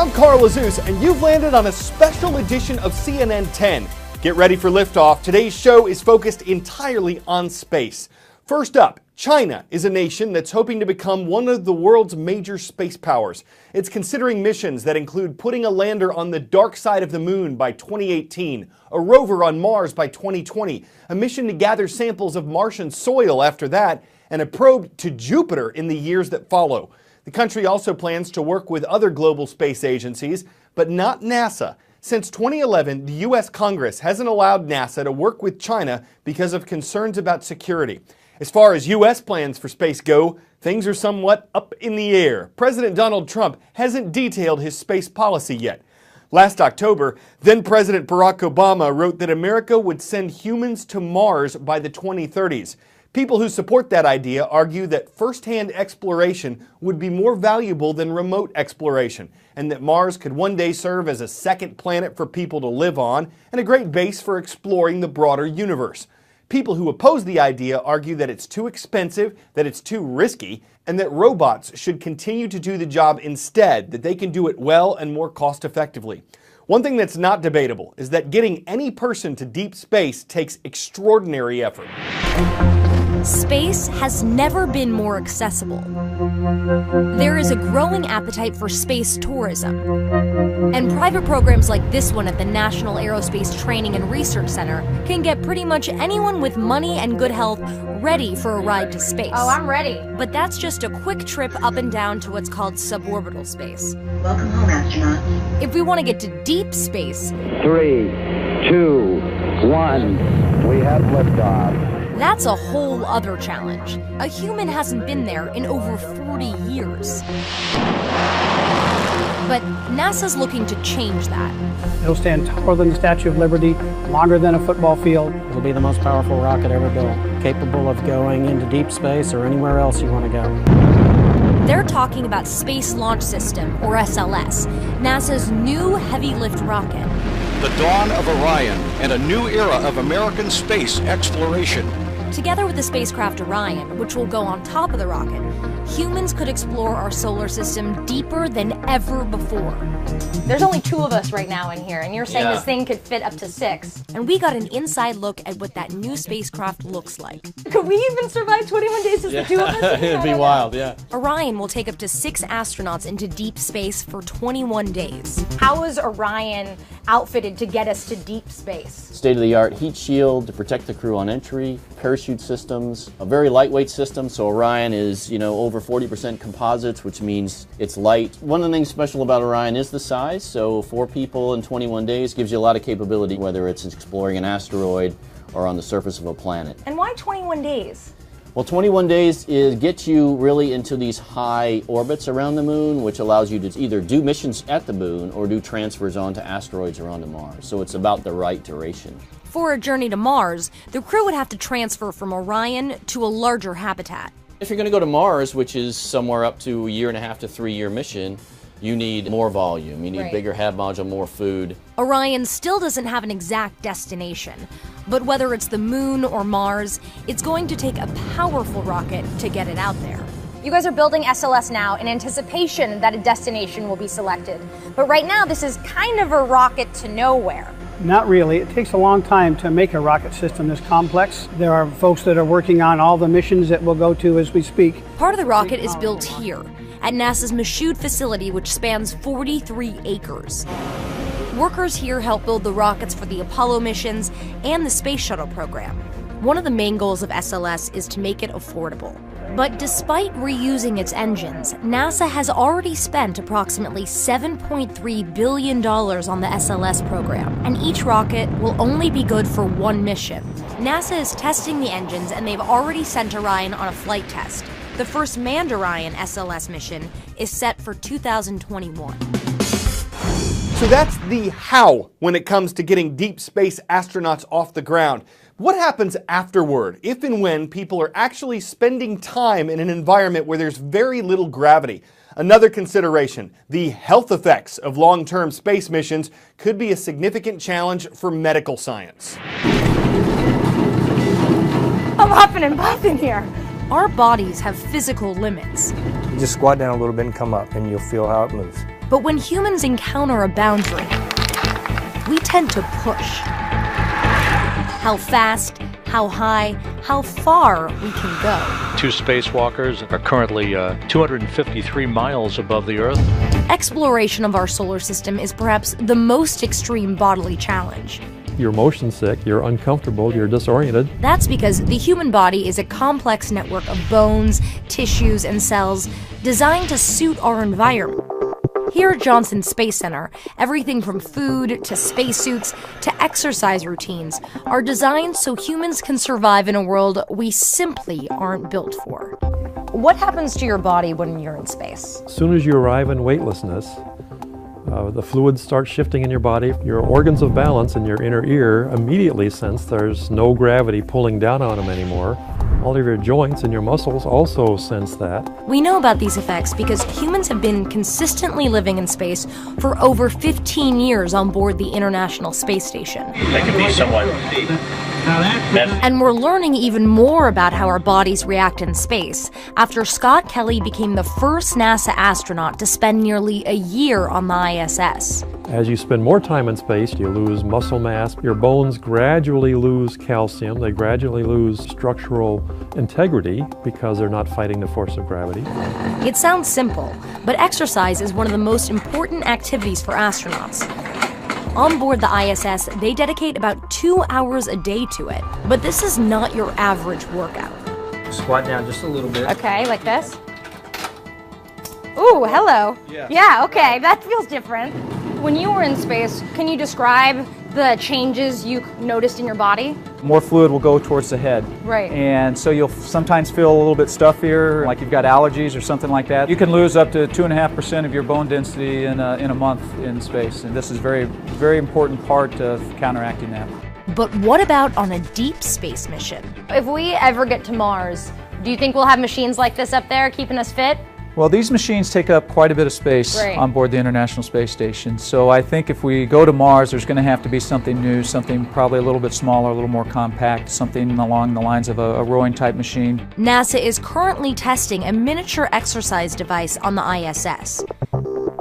I'm Carl Azuz, and you've landed on a special edition of CNN 10. Get ready for liftoff. Today's show is focused entirely on space. First up, China is a nation that's hoping to become one of the world's major space powers. It's considering missions that include putting a lander on the dark side of the moon by 2018, a rover on Mars by 2020, a mission to gather samples of Martian soil after that, and a probe to Jupiter in the years that follow. The country also plans to work with other global space agencies, but not NASA. Since 2011, the U.S. Congress hasn't allowed NASA to work with China because of concerns about security. As far as U.S. plans for space go, things are somewhat up in the air. President Donald Trump hasn't detailed his space policy yet. Last October, then-President Barack Obama wrote that America would send humans to Mars by the 2030s. People who support that idea argue that first-hand exploration would be more valuable than remote exploration, and that Mars could one day serve as a second planet for people to live on and a great base for exploring the broader universe. People who oppose the idea argue that it's too expensive, that it's too risky, and that robots should continue to do the job instead, that they can do it well and more cost-effectively. One thing that's not debatable is that getting any person to deep space takes extraordinary effort. Space has never been more accessible. There is a growing appetite for space tourism. And private programs like this one at the National Aerospace Training and Research Center can get pretty much anyone with money and good health ready for a ride to space. Oh, I'm ready. But that's just a quick trip up and down to what's called suborbital space. Welcome home, astronaut. If we want to get to deep space, 3, 2, 1, we have liftoff. that's a whole other challenge. A human hasn't been there in over 40 years. But NASA's looking to change that. It'll stand taller than the Statue of Liberty, longer than a football field. It'll be the most powerful rocket ever built, capable of going into deep space or anywhere else you want to go. They're talking about Space Launch System, or SLS, NASA's new heavy-lift rocket. The dawn of Orion and a new era of American space exploration. Together with the spacecraft Orion, which will go on top of the rocket, humans could explore our solar system deeper than ever before. There's only 2 of us right now in here, and you're saying this thing could fit up to 6. And we got an inside look at what that new spacecraft looks like. Could we even survive 21 days as the 2 of us? It'd be wild, yeah. Orion will take up to 6 astronauts into deep space for 21 days. How is Orion outfitted to get us to deep space? State-of-the-art heat shield to protect the crew on entry, parachute systems, a very lightweight system. So Orion is, over 40% composites, which means it's light. One of the things special about Orion is the size. So 4 people in 21 days gives you a lot of capability, whether it's exploring an asteroid or on the surface of a planet. And why 21 days? Well, 21 days gets you really into these high orbits around the moon, which allows you to either do missions at the moon or do transfers onto asteroids or onto Mars. So it's about the right duration. For a journey to Mars, the crew would have to transfer from Orion to a larger habitat. If you're going to go to Mars, which is somewhere up to a 1.5 to 3 year mission, you need more volume. You need bigger HAB module, more food. Orion still doesn't have an exact destination, but whether it's the moon or Mars, it's going to take a powerful rocket to get it out there. You guys are building SLS now in anticipation that a destination will be selected. But right now, this is kind of a rocket to nowhere. Not really. It takes a long time to make a rocket system this complex. There are folks that are working on all the missions that we'll go to as we speak. Part of the rocket is built here, at NASA's Michoud facility, which spans 43 acres. Workers here help build the rockets for the Apollo missions and the Space Shuttle program. One of the main goals of SLS is to make it affordable. But despite reusing its engines, NASA has already spent approximately $7.3 billion on the SLS program, and each rocket will only be good for one mission. NASA is testing the engines, and they've already sent Orion on a flight test. The first manned Orion SLS mission is set for 2021. So that's the how when it comes to getting deep space astronauts off the ground. What happens afterward, if and when people are actually spending time in an environment where there's very little gravity? Another consideration, the health effects of long-term space missions could be a significant challenge for medical science. I'm huffing and puffing here. Our bodies have physical limits. You just squat down a little bit and come up, and you'll feel how it moves. But when humans encounter a boundary, we tend to push. How fast, how high, how far we can go. 2 spacewalkers are currently 253 miles above the Earth. Exploration of our solar system is perhaps the most extreme bodily challenge. You're motion sick, you're uncomfortable, you're disoriented. That's because the human body is a complex network of bones, tissues, and cells designed to suit our environment. Here at Johnson Space Center, everything from food to spacesuits to exercise routines are designed so humans can survive in a world we simply aren't built for. What happens to your body when you're in space? As soon as you arrive in weightlessness, the fluids start shifting in your body. Your organs of balance in your inner ear immediately sense there's no gravity pulling down on them anymore. All of your joints and your muscles also sense that. We know about these effects because humans have been consistently living in space for over 15 years on board the International Space Station. That can be somewhat. And we're learning even more about how our bodies react in space after Scott Kelly became the first NASA astronaut to spend nearly a year on the ISS. As you spend more time in space, you lose muscle mass. Your bones gradually lose calcium. They gradually lose structural integrity because they're not fighting the force of gravity. It sounds simple, but exercise is one of the most important activities for astronauts. On board the ISS, they dedicate about 2 hours a day to it. But this is not your average workout. Squat down just a little bit. Okay, like this. Ooh, hello. Yeah, okay, that feels different. When you were in space, can you describe the changes you noticed in your body? More fluid will go towards the head. Right. And so you'll sometimes feel a little bit stuffier, like you've got allergies or something like that. You can lose up to 2.5% of your bone density in a month in space. And this is very, very important part of counteracting that. But what about on a deep space mission? If we ever get to Mars, do you think we'll have machines like this up there keeping us fit? Well, these machines take up quite a bit of space on board the International Space Station. So I think if we go to Mars, there's going to have to be something new, something probably a little bit smaller, a little more compact, something along the lines of a rowing type machine. NASA is currently testing a miniature exercise device on the ISS.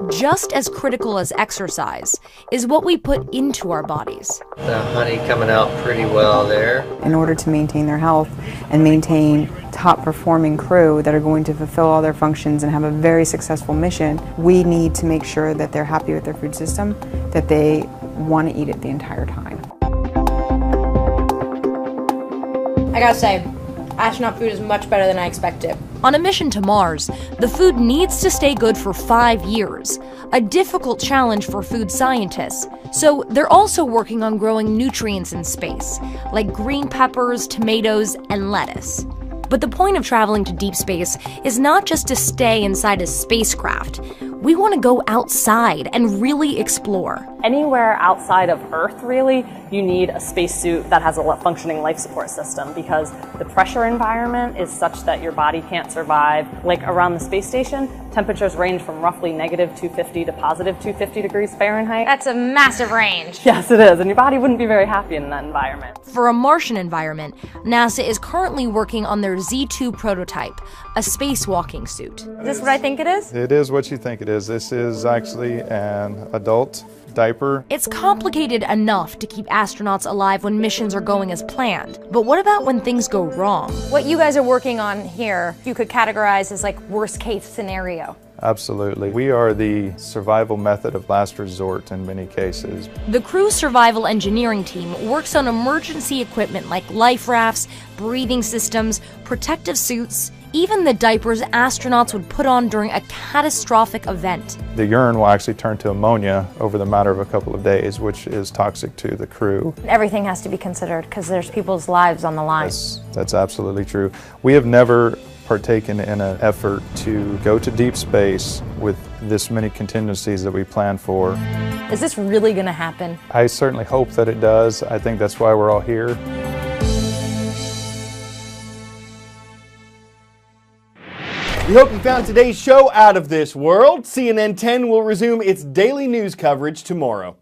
Just as critical as exercise is what we put into our bodies. The honey coming out pretty well there. In order to maintain their health and maintain top performing crew that are going to fulfill all their functions and have a very successful mission, we need to make sure that they're happy with their food system, that they want to eat it the entire time. I gotta say, astronaut food is much better than I expected. On a mission to Mars, the food needs to stay good for 5 years, a difficult challenge for food scientists. So they're also working on growing nutrients in space, like green peppers, tomatoes, and lettuce. But the point of traveling to deep space is not just to stay inside a spacecraft. We want to go outside and really explore. Anywhere outside of Earth, really, you need a spacesuit that has a functioning life support system because the pressure environment is such that your body can't survive. Like around the space station, temperatures range from roughly -250 to +250 degrees Fahrenheit. That's a massive range. Yes, it is, and your body wouldn't be very happy in that environment. For a Martian environment, NASA is currently working on their Z2 prototype, a spacewalking suit. Is this what I think it is? It is what you think it is. This is actually an adult diaper. It's complicated enough to keep astronauts alive when missions are going as planned. But what about when things go wrong? What you guys are working on here, you could categorize as like worst case scenario. Absolutely. We are the survival method of last resort in many cases. The crew's survival engineering team works on emergency equipment like life rafts, breathing systems, protective suits, even the diapers astronauts would put on during a catastrophic event. The urine will actually turn to ammonia over the matter of a couple of days, which is toxic to the crew. Everything has to be considered because there's people's lives on the line. That's absolutely true. We have never partaken in an effort to go to deep space with this many contingencies that we plan for. Is this really going to happen? I certainly hope that it does. I think that's why we're all here. We hope you found today's show out of this world. CNN 10 will resume its daily news coverage tomorrow.